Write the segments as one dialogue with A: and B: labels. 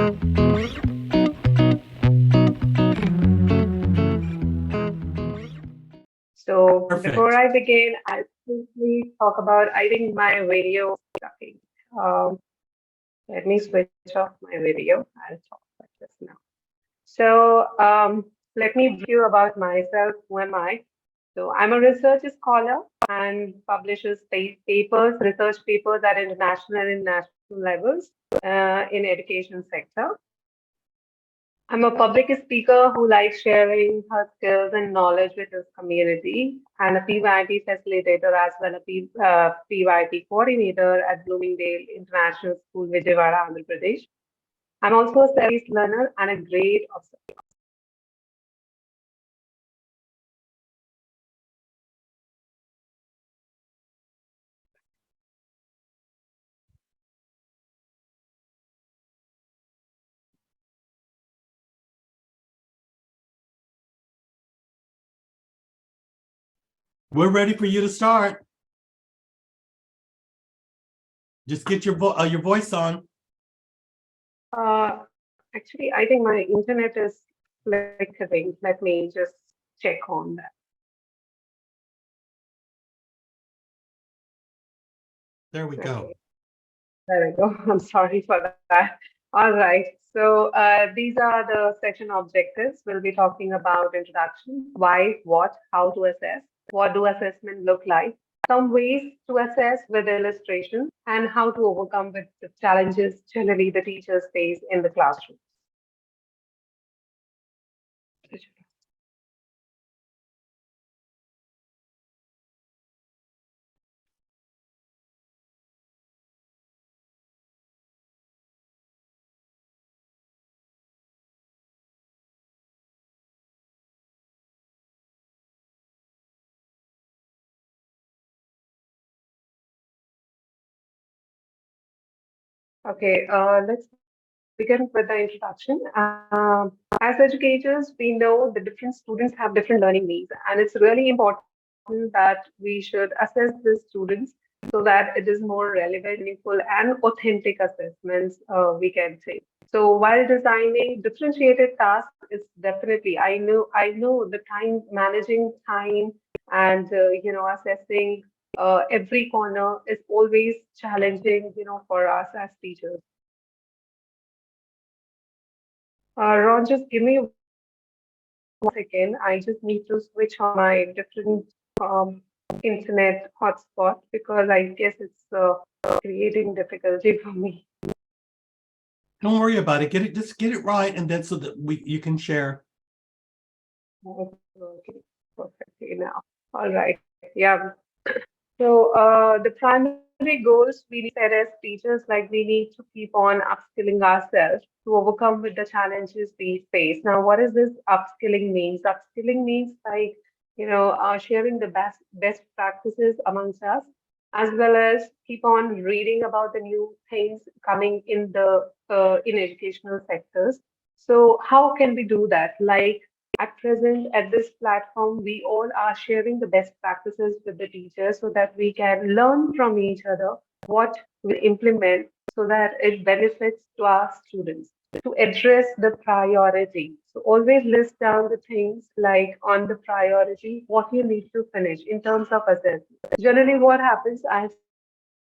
A: So before
B: Perfect.
A: I begin, I'll quickly talk about, I think my video is sucking. Um, Let me switch off my video. I'll talk like this now. So let me brief you about myself. Who am I? So I'm a research scholar and publishes papers, research papers at international and national levels in education sector. I'm a public speaker who likes sharing her skills and knowledge with his community, and a PYT facilitator as well, a PYT coordinator at Bloomingdale International School, Vijayawada, Andhra Pradesh. I'm also a self-paced learner and a great observer.
B: We're ready for you to start. Just get your voice on.
A: Actually, I think my internet is flickering. Let me just check on that.
B: There we
A: Okay.
B: go.
A: There we go. I'm sorry for that. All right. So these are the session objectives. We'll be talking about introduction, why, what, how to assess, what do assessment look like, some ways to assess with illustrations, and how to overcome with the challenges generally the teachers face in the classroom. Okay, let's begin with the introduction. As educators, we know the different students have different learning needs, and it's really important that we should assess the students so that it is more relevant, meaningful, and authentic assessments we can take. So while designing differentiated tasks, it's definitely I know the time managing time and assessing every corner is always challenging for us as teachers. Ron, just give me 1 second. I just need to switch on my different um, internet hotspot because I guess it's creating difficulty for me.
B: Don't worry about it. Just get it right, and then so that you can share.
A: Okay, perfectly now. All right. Yeah. So the primary goals we need set as teachers, like we need to keep on upskilling ourselves to overcome with the challenges we face. Now, what is this upskilling means? Upskilling means like sharing the best practices amongst us, as well as keep on reading about the new things coming in the in educational sectors. So how can we do that? Like at present, at this platform, we all are sharing the best practices with the teachers so that we can learn from each other what we implement so that it benefits to our students. To address the priority. So always list down the things like on the priority, what you need to finish in terms of assessment. Generally, what happens, I've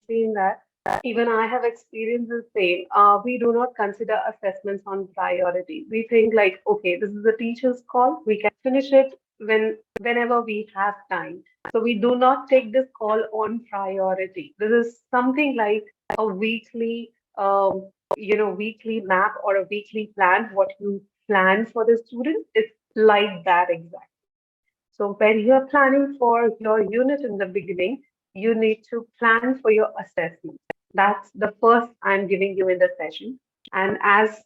A: seen that even I have experienced the same. We do not consider assessments on priority. We think like, okay, this is the teacher's call. We can finish it whenever we have time. So we do not take this call on priority. This is something like a weekly map or a weekly plan. What you plan for the student, it's like that exactly. So when you're planning for your unit in the beginning, you need to plan for your assessment. That's the first I'm giving you in the session. And as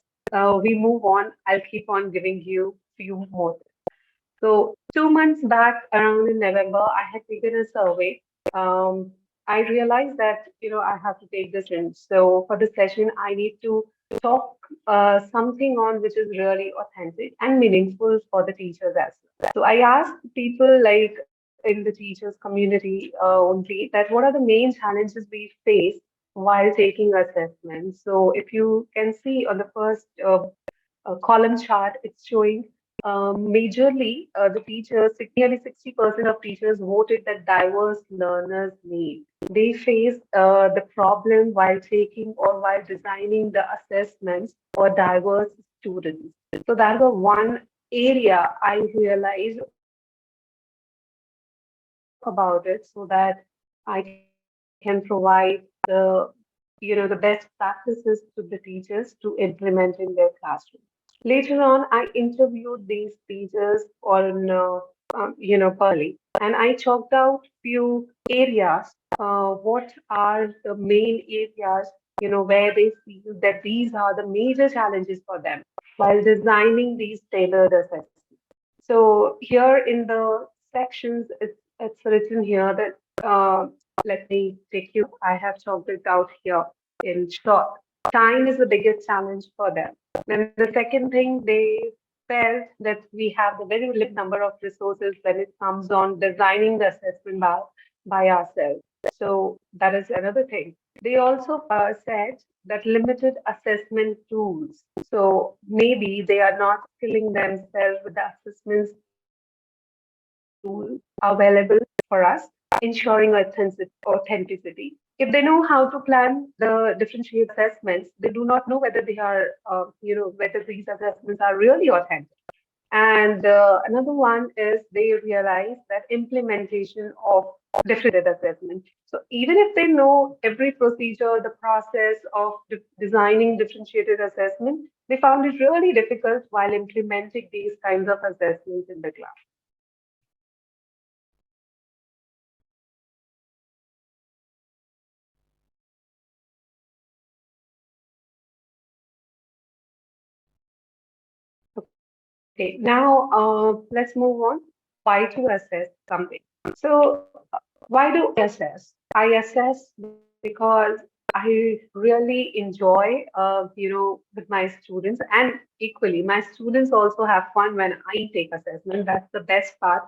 A: we move on, I'll keep on giving you few more. So 2 months back, around in November, I had taken a survey. Um, I realized that I have to take this in. So for the session, I need to talk something on which is really authentic and meaningful for the teachers as well. So I asked people like in the teachers community only that what are the main challenges we face while taking assessment. So if you can see on the first column chart, it's showing majorly the teachers, nearly 60% of teachers voted that diverse learners need. They face the problem while taking or while designing the assessments for diverse students. So that was one area I realized, okay, I need to talk about it so that I can provide the best practices to the teachers to implement in their classroom. Later on, I interviewed these teachers on, personally, and I chalked out few areas. What are the main areas, where they feel that these are the major challenges for them while designing these tailored assessments. So here in the sections, it's written here that let me take you. I have chalked it out here in short. Time is the biggest challenge for them. Then the second thing, they felt that we have the very limited number of resources when it comes on designing the assessment by ourselves. So that is another thing. They also said that limited assessment tools. So maybe they are not skilling themselves with the assessments tool available for us, ensuring authenticity. If they know how to plan the differentiated assessments, they do not know whether they are, whether these assessments are really authentic. And another one is they realize that implementation of differentiated assessment. So even if they know every procedure, the process of designing differentiated assessment, they found it really difficult while implementing these kinds of assessments in the class. Okay, now let's move on. Why to assess something? So, why do I assess? I assess because I really enjoy, with my students, and equally, my students also have fun when I take assessment. That's the best part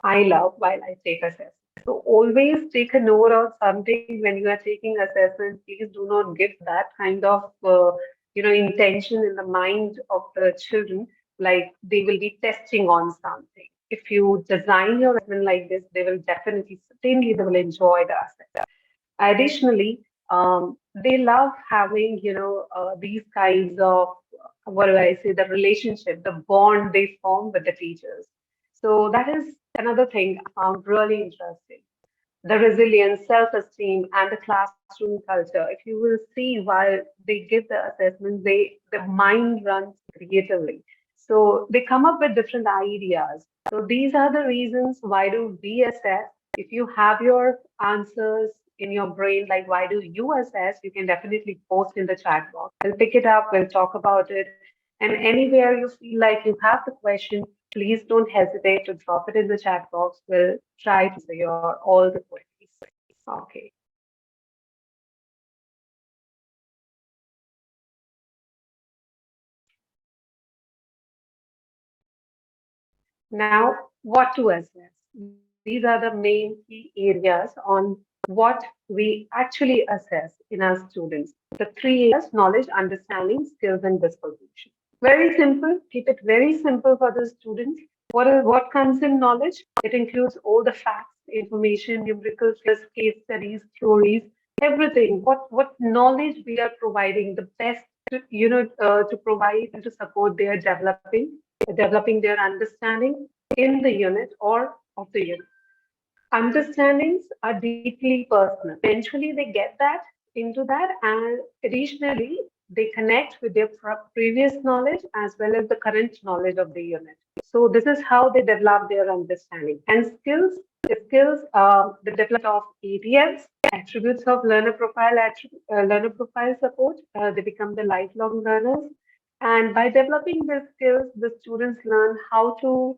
A: I love while I take assessment. So always take a note of something when you are taking assessment. Please do not give that kind of, intention in the mind of the children, like they will be testing on something. If you design your assessment like this, they will definitely, certainly, they will enjoy the assessment. Additionally, they love having, these kinds of, what do I say, the relationship, the bond they form with the teachers. So that is another thing I found really interesting. The resilience, self-esteem, and the classroom culture. If you will see while they give the assessments, the mind runs creatively. So they come up with different ideas. So these are the reasons why do we assess. If you have your answers in your brain, like why do you assess, you can definitely post in the chat box. We'll pick it up, we'll talk about it. And anywhere you feel like you have the question, please don't hesitate to drop it in the chat box. We'll try to answer your all the queries. Okay. Now, what to assess? These are the main key areas on what we actually assess in our students. The three areas: knowledge, understanding, skills, and disposition. Very simple. Keep it very simple for the students. What comes in knowledge? It includes all the facts, information, numerical figures, case studies, theories, everything. What knowledge we are providing, the best to provide and to support their developing their understanding in the unit or of the unit. Understandings are deeply personal. Eventually, they get that into that, and additionally, they connect with their previous knowledge as well as the current knowledge of the unit. So this is how they develop their understanding. And skills, the development of ATLs, attributes of learner profile support. They become the lifelong learners, and by developing these skills, the students learn how to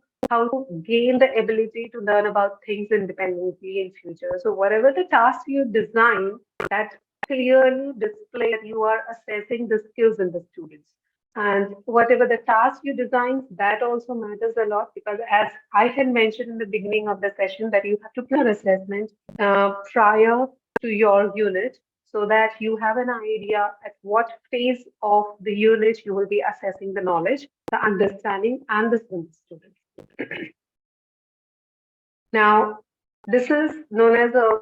A: gain the ability to learn about things independently in future. So whatever the task you design, that clearly display that you are assessing the skills in the students. And whatever the task you design, that also matters a lot, because as I had mentioned in the beginning of the session, that you have to plan assessment prior to your unit. so that you have an idea at what phase of the unit you will be assessing the knowledge, the understanding, and the students. Now, this is known as a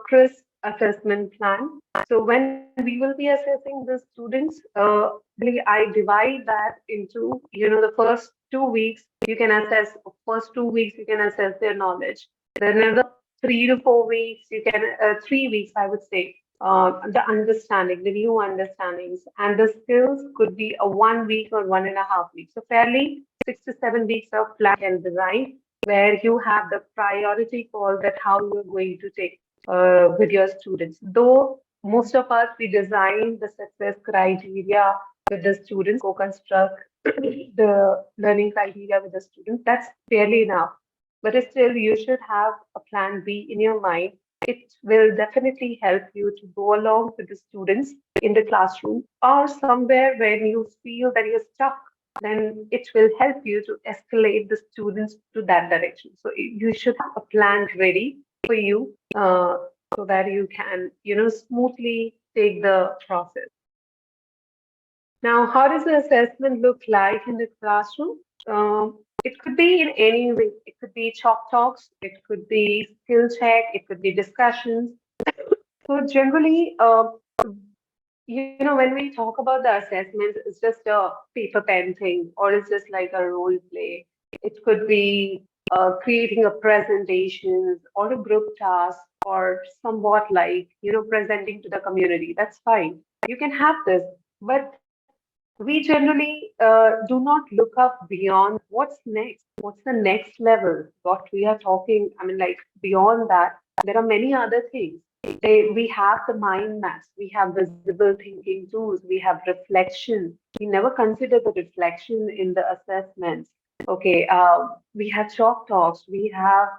A: CRIS assessment plan. So when we will be assessing the students, I divide that into, the first 2 weeks you can assess. First 2 weeks you can assess their knowledge. Then another 3 to 4 weeks you can, 3 weeks I would say, the understanding, the new understandings, and the skills could be a 1 week or 1.5 weeks. So fairly 6 to 7 weeks of plan and design where you have the priority call that how you're going to take with your students. Though most of us, we design the success criteria with the students, co-construct the learning criteria with the students. That's fairly enough. But still, you should have a plan B in your mind. It will definitely help you to go along with the students in the classroom or somewhere when you feel that you're stuck, then it will help you to escalate the students to that direction. So you should have a plan ready for you, so that you can, smoothly take the process. Now, how does the assessment look like in the classroom? It could be in any way. It could be chalk talks, it could be skill check, it could be discussions. So generally, when we talk about the assessment, it's just a paper pen thing, or it's just like a role play. It could be creating a presentations or a group task or somewhat like, presenting to the community. That's fine. You can have this, but we generally do not look up beyond what's next. What's the next level? What we are talking, I mean, like beyond that, there are many other things. We have the mind maps, we have visible thinking tools, we have reflection. We never consider the reflection in the assessments. Okay, we have chalk talks, we have,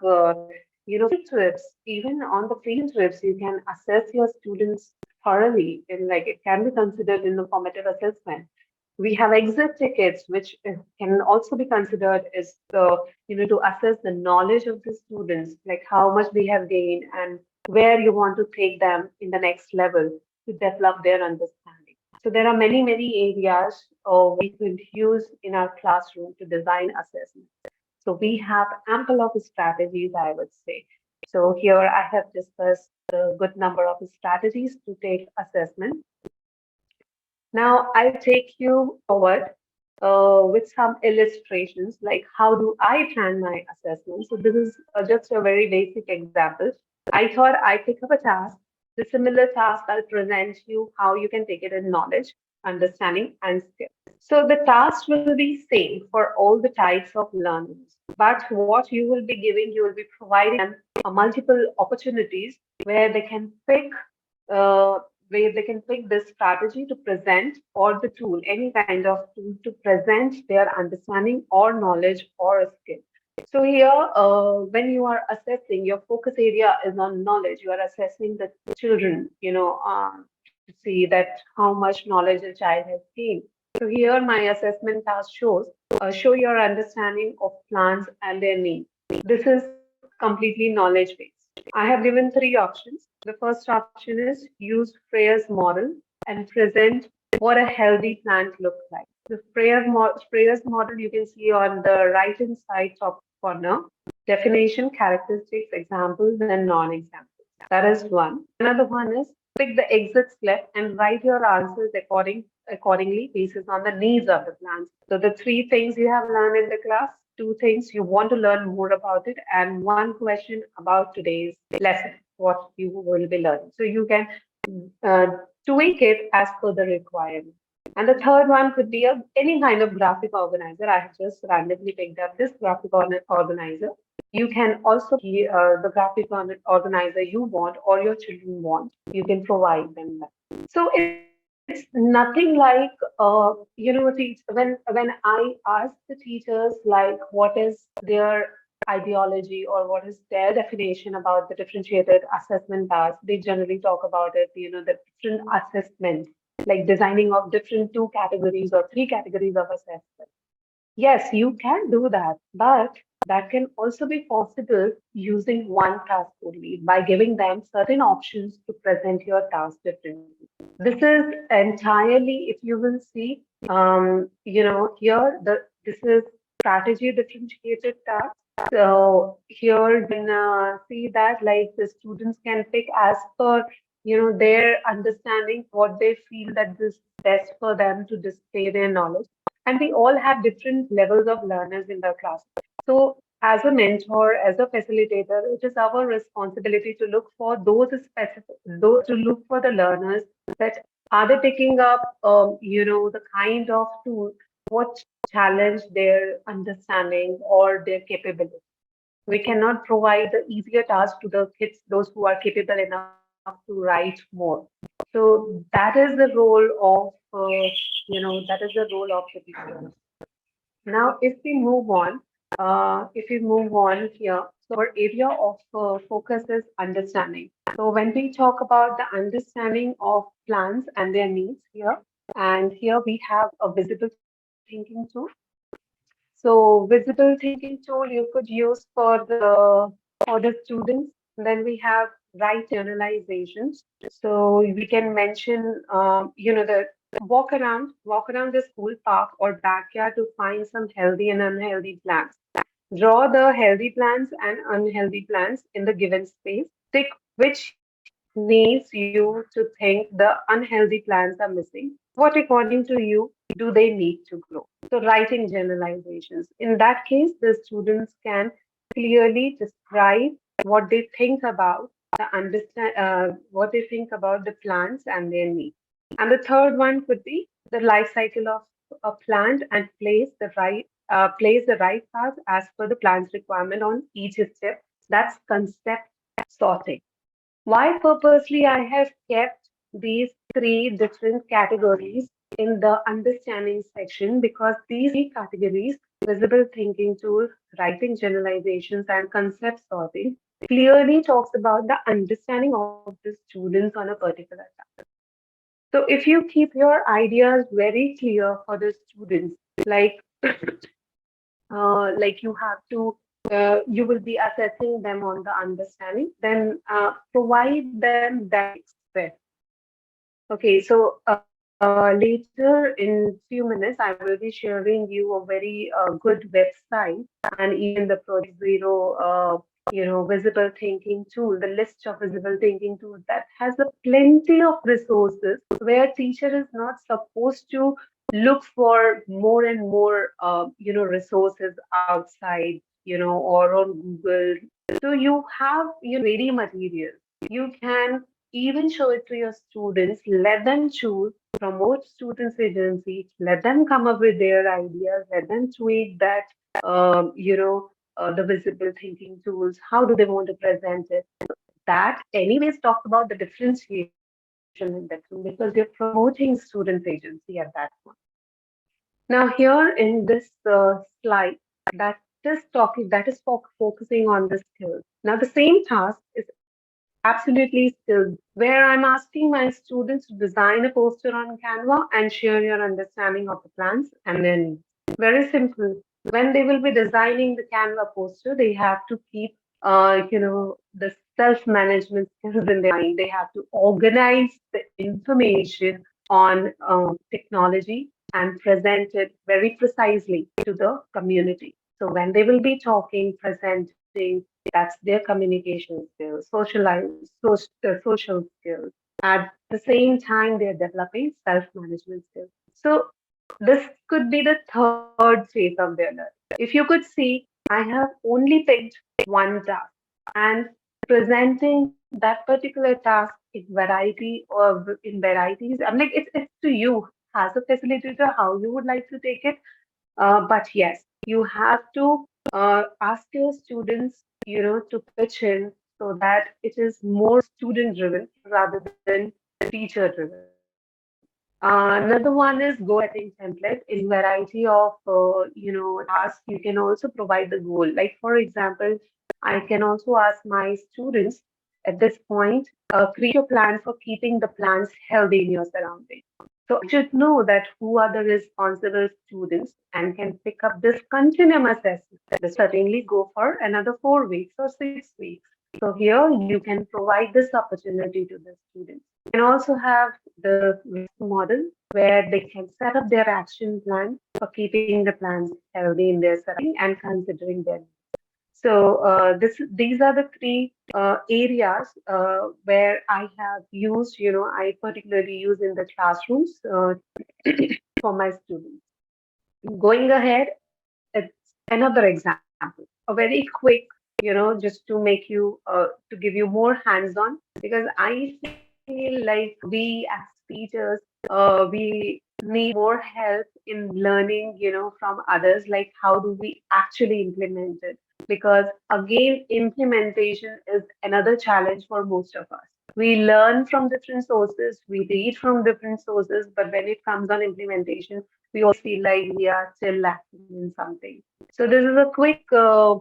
A: field trips. Even on the field trips, you can assess your students thoroughly, and like it can be considered in the formative assessment. We have exit tickets, which can also be considered as the, to assess the knowledge of the students, like how much they have gained and where you want to take them in the next level to develop their understanding. So there are many, many areas we could use in our classroom to design assessment. So we have ample of strategies, I would say. So here I have discussed a good number of strategies to take assessment. Now I'll take you forward with some illustrations, like how do I plan my assessment. So this is just a very basic example. I thought I pick up a task. The similar task I'll present you how you can take it in knowledge, understanding, and skill. So the task will be same for all the types of learners, but what you will be giving, you will be providing them multiple opportunities where they can pick uh, this strategy to present, or the tool, any kind of tool to present their understanding or knowledge or a skill. So here, when you are assessing, your focus area is on knowledge. You are assessing the children, to see that how much knowledge a child has gained. So here, my assessment task shows show your understanding of plants and their needs. This is completely knowledge based. I have given three options. The first option is use Freyr's model and present what a healthy plant looks like. The Freyr's model you can see on the right hand side top corner. Definition, characteristics, examples, and non-examples. That is one. Another one is pick the exits left and write your answers accordingly basis on the needs of the plants. So the three things you have learned in the class, two things you want to learn more about it, and one question about today's lesson, what you will be learning. So you can uh, tweak it as per the requirement. And the third one could be any kind of graphic organizer. I have just randomly picked up this graphic organizer. You can also be the graphic organizer you want or your children want. You can provide them that. So it's nothing like, when I ask the teachers like what is their ideology or what is their definition about the differentiated assessment task, they generally talk about it, the different assessment, like designing of different two categories or three categories of assessment. Yes, you can do that, but that can also be possible using one task only by giving them certain options to present your task differently. This is entirely, if you will see, here this is strategy differentiated task. So here you can see that like the students can pick as per their understanding what they feel that this is best for them to display their knowledge. And we all have different levels of learners in the class. So as a mentor, as a facilitator, it is our responsibility to look for those specific, those to look for the learners that are they picking up, the kind of tool what challenge their understanding or their capability. We cannot provide the easier task to the kids, those who are capable enough to write more. So that is the role of, that is the role of the teacher. Now, if we move on here, so our area of focus is understanding. So when we talk about the understanding of plants and their needs here, and here we have a visible thinking tool. So visible thinking tool you could use for the students. Then we have right generalizations. So we can mention, the walk around the school park or backyard to find some healthy and unhealthy plants. Draw the healthy plants and unhealthy plants in the given space. Pick which needs you to think the unhealthy plants are missing. What, according to you, do they need to grow? So, writing generalizations. In that case, the students can clearly describe what they think about what they think about the plants and their needs. And the third one could be the life cycle of a plant and place the right path as per the plant's requirement on each step. That's concept sorting. Why purposely I have kept these three different categories in the understanding section, because these three categories, visible thinking tool, writing generalizations, and concept sorting, clearly talks about the understanding of the students on a particular task. So if you keep your ideas very clear for the students, like you have to you will be assessing them on the understanding, then provide them that express. Okay, so later in few minutes, I will be sharing you a very good website and even the Project Zero, visible thinking tool, the list of visible thinking tools that has a plenty of resources where teacher is not supposed to look for more and more, resources outside, or on Google. So you have, ready material. You can even show it to your students, let them choose, promote students' agency, let them come up with their ideas, let them tweak that, the visible thinking tools. How do they want to present it? That, anyways, talks about the differentiation in that tool because you're promoting students' agency at that point. Now, here in this slide, that that is focusing on the skills. Now, the same task is absolutely skills, where I'm asking my students to design a poster on Canva and share your understanding of the plans and then very simple. When they will be designing the Canva poster, they have to keep, the self-management skills in their mind. They have to organize the information on technology and present it very precisely to the community. So when they will be talking, presenting, that's their communication skills, social skills. At the same time, they're developing self-management skills. So this could be the third phase of their learning. If you could see, I have only picked one task and presenting that particular task in variety or in varieties. I'm like, it's to you as a facilitator how you would like to take it. But yes, you have to ask your students, to pitch in so that it is more student driven rather than teacher driven. Another one is goal setting template. In variety of tasks, you can also provide the goal. Like for example, I can also ask my students at this point, create your plan for keeping the plants healthy in your surroundings. So I should know that who are the responsible students and can pick up this continuum assessment. This certainly go for another 4 weeks or 6 weeks. So here you can provide this opportunity to the students. You can also have the risk model where they can set up their action plan for keeping the plants healthy in their surrounding and considering their. So these are the three areas where I have used, I particularly use in the classrooms for my students. Going ahead, it's another example, a very quick, just to make you, to give you more hands-on, because I feel like we as teachers, we need more help in learning, from others, like how do we actually implement it? Because again, implementation is another challenge for most of us. We learn from different sources, we read from different sources, but when it comes on implementation, we always feel like we are still lacking in something. So this is a quick, a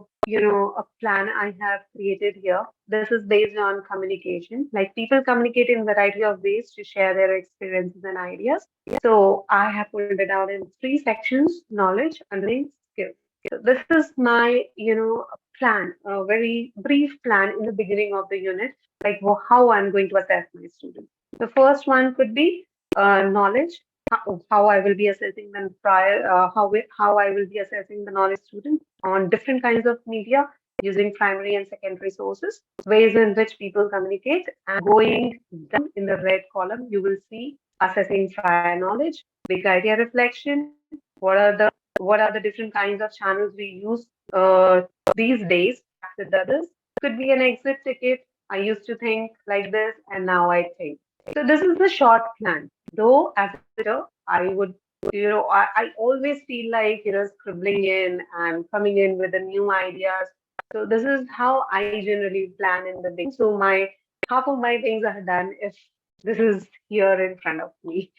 A: plan I have created here. This is based on communication. Like people communicate in variety of ways to share their experiences and ideas. So I have pulled it out in three sections: knowledge, understanding, skills. So this is my, plan, a very brief plan in the beginning of the unit, like how I'm going to assess my students. The first one could be knowledge, how I will be assessing them how I will be assessing the knowledge student on different kinds of media using primary and secondary sources, ways in which people communicate, and going down in the red column, you will see assessing prior knowledge, big idea reflection. What are the different kinds of channels we use these days with others? Could be an exit ticket. I used to think like this, and now I think. So this is the short plan. Though as a teacher, I would, I always feel like, scribbling in and coming in with the new ideas. So this is how I generally plan in the beginning. So my half of my things are done if this is here in front of me.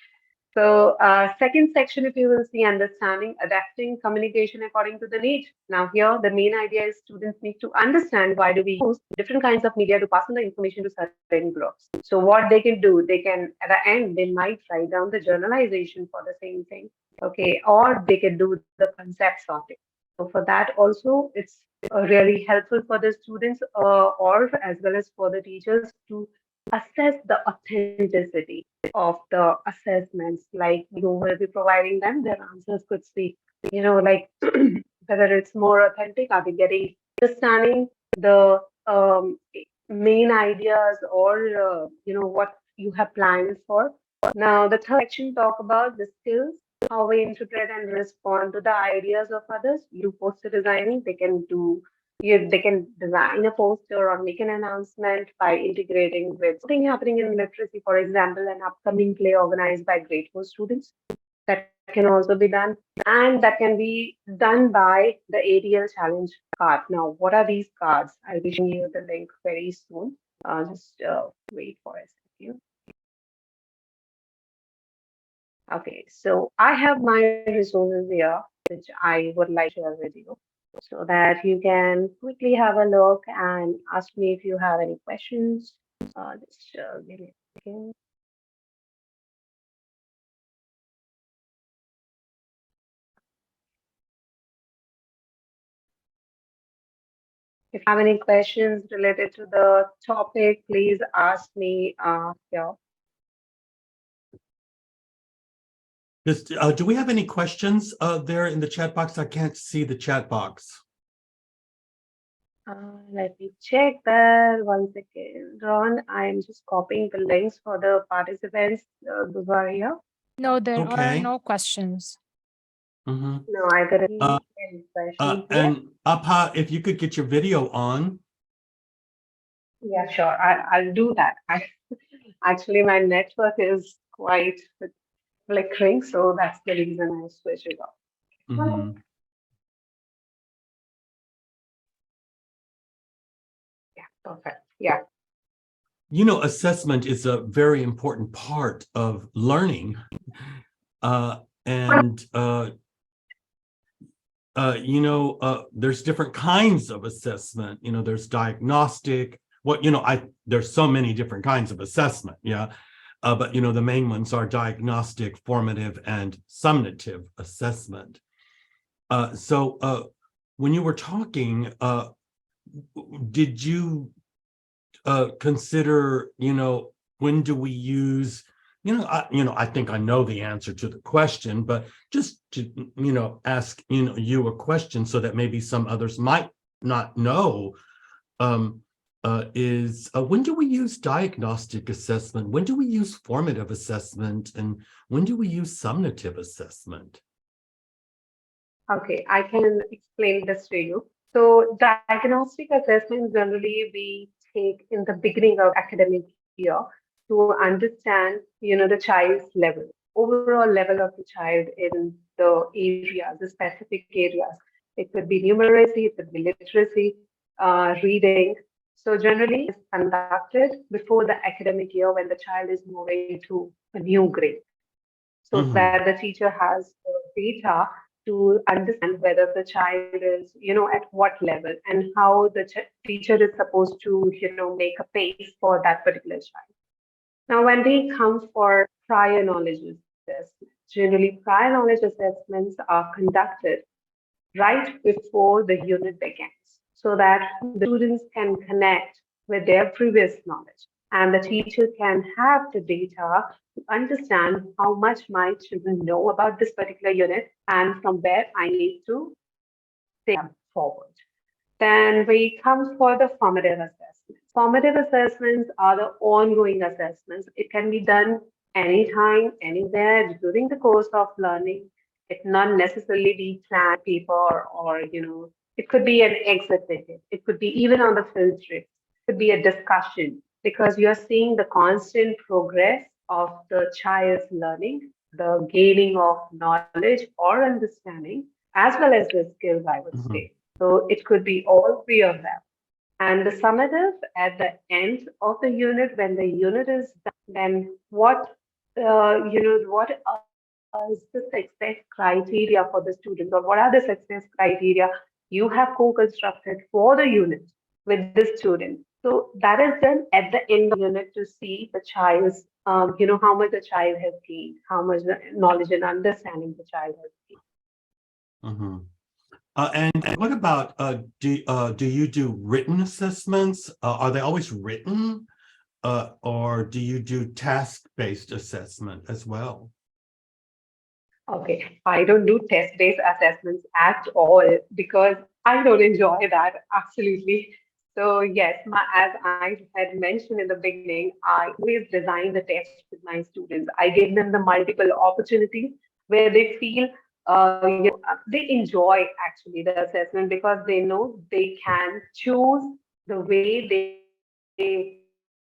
A: So, second section, if you will see, understanding, adapting, communication according to the need. Now, here the main idea is students need to understand why do we use different kinds of media to pass on the information to certain groups. So, what they can do, they can at the end they might write down the journalization for the same thing, okay, or they can do the concept sorting. So, for that also, it's really helpful for the students or as well as for the teachers to assess the authenticity of the assessments, like you will be providing them, their answers could speak, like whether it's more authentic, are they getting understanding the main ideas or what you have planned for. Now the third section talk about the skills, how we interpret and respond to the ideas of others. You poster designing, they can design a poster or make an announcement by integrating with something happening in literacy, for example, an upcoming play organized by grateful students. That can also be done. And that can be done by the ADL challenge card. Now, what are these cards? I'll be showing you the link very soon. Just wait for a second. Okay, so I have my resources here, which I would like to share with you so that you can quickly have a look and ask me if you have any questions. Just give me a second. If you have any questions related to the topic, please ask me here.
B: Do we have any questions there in the chat box? I can't see the chat box.
A: Let me check that 1 second. Ron, I'm just copying the links for the participants. Those are here.
C: No, there are
B: Okay.
C: no questions.
B: Mhm.
A: No, I couldn't see any questions yet.
B: And Abha, if you could get your video on.
A: Yeah, sure. I'll do that. Actually, my network is quite flickering, so that's the reason I switched it off.
B: Mhm.
A: Yeah, perfect. Yeah.
B: Assessment is a very important part of learning. And there's different kinds of assessment. There's diagnostic, there's so many different kinds of assessment. Yeah. but the main ones are diagnostic, formative, and summative assessment. So when you were talking, did you consider, when do we use, I think I know the answer to the question, but just to, ask, you a question so that maybe some others might not know, is when do we use diagnostic assessment? When do we use formative assessment? And when do we use summative assessment?
A: Okay, I can explain this to you. So diagnostic assessment generally we take in the beginning of academic year to understand, the child's level, overall level of the child in the areas, the specific areas. It could be numeracy, it could be literacy, reading. So generally is conducted before the academic year when the child is moving to a new grade. So
B: Mm-hmm.
A: where the teacher has data to understand whether the child is, at what level and how the teacher is supposed to, make a pace for that particular child. Now, when we come for prior knowledge assessment, generally prior knowledge assessments are conducted right before the unit begins so that the students can connect with their previous knowledge and the teacher can have the data to understand how much my children know about this particular unit and from where I need to take them forward. Then we come for the formative assessments. Formative assessments are the ongoing assessments. It can be done anytime, anywhere during the course of learning. It not necessarily be planned paper or, it could be an exit ticket. It could be even on the field trip. It could be a discussion because you're seeing the constant progress of the child's learning, the gaining of knowledge or understanding, as well as the skills, I would
B: Mm-hmm.
A: say. So it could be all three of them. And the summative at the end of the unit, when the unit is done, then what is the success criteria for the students, or what are the success criteria you have co-constructed for the unit with the student? So that is done at the end of the unit to see the child's, how much the child has gained, how much the knowledge and understanding the child has gained.
B: Mm-hmm. And what about do you do written assessments? Are they always written, or do you do task-based assessment as well?
A: Okay, I don't do test-based assessments at all because I don't enjoy that absolutely. So yes, as I had mentioned in the beginning, I always design the test with my students. I give them the multiple opportunities where they feel, they enjoy actually the assessment because they know they can choose the way they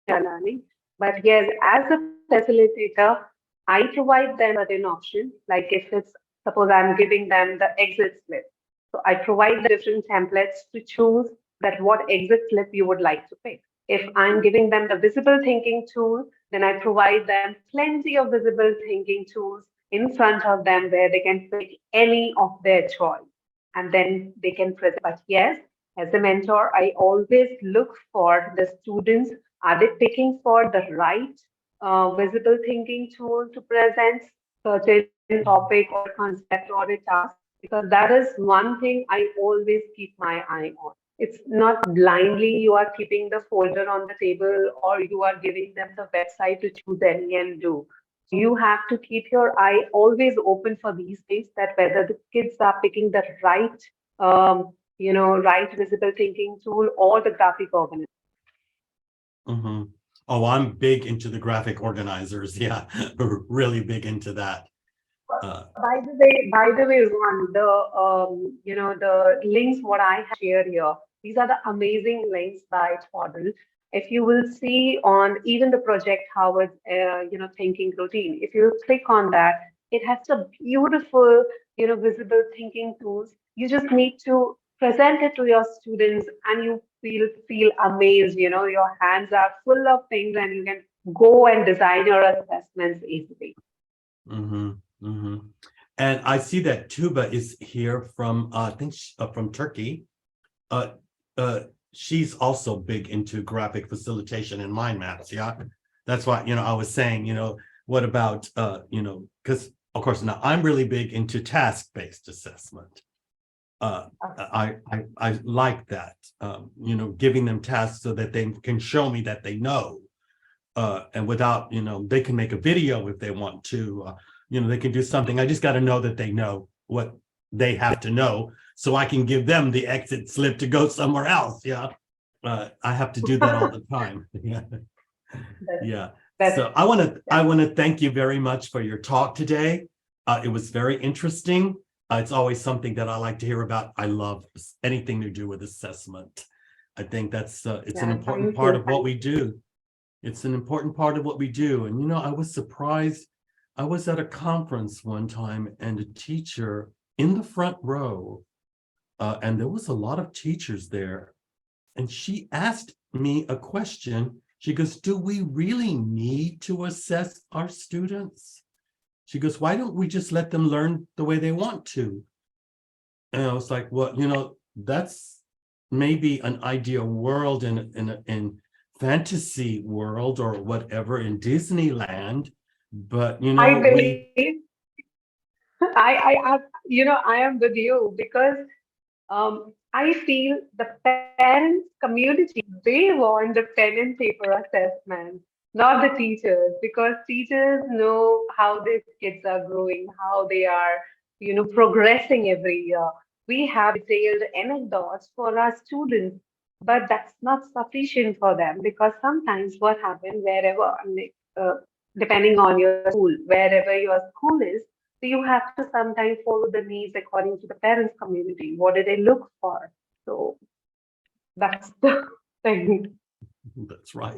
A: are learning. But yes, as a facilitator, I provide them certain options, like if it's, suppose I'm giving them the exit slip. So I provide the different templates to choose that what exit slip you would like to pick. If I'm giving them the visible thinking tool, then I provide them plenty of visible thinking tools in front of them where they can pick any of their choice and then they can present. But yes, as a mentor, I always look for the students. Are they picking for the right visible thinking tool to present certain topic or a concept or a task? Because that is one thing I always keep my eye on. It's not blindly you are keeping the folder on the table or you are giving them the website to choose any and do. You have to keep your eye always open for these things that whether the kids are picking the right, right visible thinking tool or the graphic organizer.
B: Mm-hmm. Oh, I'm big into the graphic organizers. Yeah, really big into that.
A: By the way, Ron, the links what I have shared here, these are the amazing links by Twaddle. If you will see on even the Project Howard, thinking routine, if you click on that, it has a beautiful, visible thinking tools. You just need to present it to your students, and you feel amazed. Your hands are full of things, and you can go and design your assessments easily.
B: Mm-hmm. Mm-hmm. And I see that Tuba is here from I think from Turkey. Uh, she's also big into graphic facilitation and mind maps. Yeah. That's why, I was saying, what about, because of course now I'm really big into task-based assessment. I like that, giving them tasks so that they can show me that they know. And without, they can make a video if they want to, they can do something. I just got to know that they know what they have to know so I can give them the exit slip to go somewhere else. Yeah. I have to do that all the time. Yeah.
A: That's,
B: Yeah.
A: that's
B: So I want to thank you very much for your talk today. It was very interesting. It's always something that I like to hear about. I love anything to do with assessment. I think that's it's an
A: yeah.
B: important
A: Thank
B: part
A: you.
B: of what we do. It's an important part of what we do. And I was surprised. I was at a conference one time and a teacher in the front row, and there was a lot of teachers there. And she asked me a question. She goes, do we really need to assess our students? She goes, why don't we just let them learn the way they want to? And I was like, well, that's maybe an ideal world in fantasy world or whatever in Disneyland. But,
A: I
B: we,
A: believe I am with you because I feel the parents community, they want the pen and paper assessment, not the teachers, because teachers know how their kids are growing, how they are, progressing every year. We have detailed anecdotes for our students, but that's not sufficient for them because sometimes what happens wherever, depending on your school, wherever your school is, so you have to sometimes follow the needs according to the parents' community. What do they look for? So that's the thing.
B: that's right.